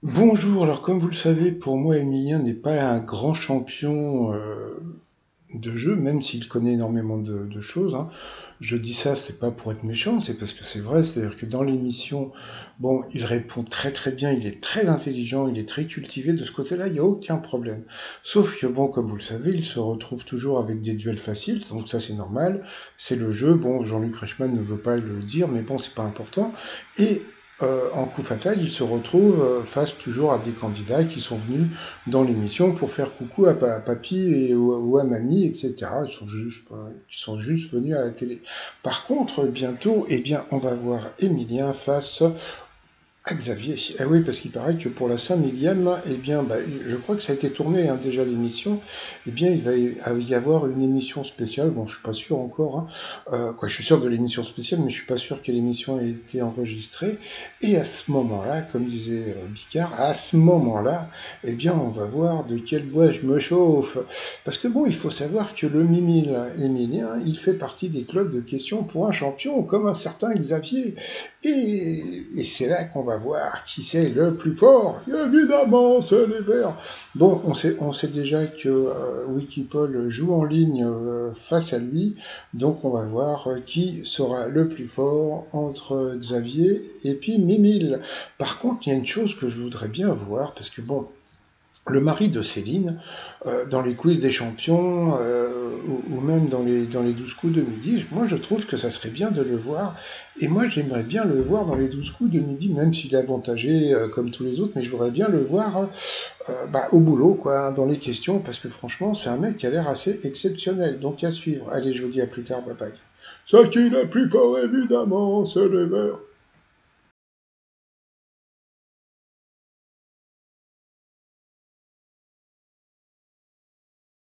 Bonjour, alors comme vous le savez, pour moi, Emilien n'est pas un grand champion de jeu, même s'il connaît énormément de choses, hein. Je dis ça, c'est pas pour être méchant, c'est parce que c'est vrai, c'est-à-dire que dans l'émission, bon, il répond très très bien, il est très intelligent, il est très cultivé, de ce côté-là, il n'y a aucun problème. Sauf que bon, comme vous le savez, il se retrouve toujours avec des duels faciles, donc ça c'est normal, c'est le jeu, bon, Jean-Luc Reichmann ne veut pas le dire, mais bon, c'est pas important, et en coup fatal, il se retrouve face toujours à des candidats qui sont venus dans l'émission pour faire coucou à papy ou à mamie, etc. Ils sont juste venus à la télé. Par contre, bientôt, eh bien, on va voir Emilien face à Xavier. Eh oui, parce qu'il paraît que pour la 5 millième, eh bien, bah, je crois que ça a été tourné hein, déjà l'émission. Eh bien, il va y avoir une émission spéciale. Bon, je suis pas sûr encore. Hein. Quoi, je suis sûr de l'émission spéciale, mais je suis pas sûr que l'émission ait été enregistrée. Et à ce moment-là, comme disait Bicard, à ce moment-là, eh bien, on va voir de quel bois je me chauffe. Parce que bon, il faut savoir que le Mimile Emilien, il fait partie des clubs de questions pour un champion, comme un certain Xavier. Et c'est là qu'on va voir qui c'est le plus fort. Évidemment, c'est les Verts. Bon, on sait déjà que Wikipol joue en ligne face à lui, donc on va voir qui sera le plus fort entre Xavier et puis Mimile. Par contre, il y a une chose que je voudrais bien voir, parce que bon, le mari de Céline, dans les quiz des champions, ou même dans les 12 coups de midi, moi je trouve que ça serait bien de le voir. Et moi j'aimerais bien le voir dans les 12 coups de midi, même s'il est avantagé comme tous les autres, mais je voudrais bien le voir bah, au boulot, quoi, dans les questions, parce que franchement c'est un mec qui a l'air assez exceptionnel. Donc à suivre. Allez, je vous dis à plus tard, bye bye. Ce qui est le plus fort évidemment, c'est les Verts.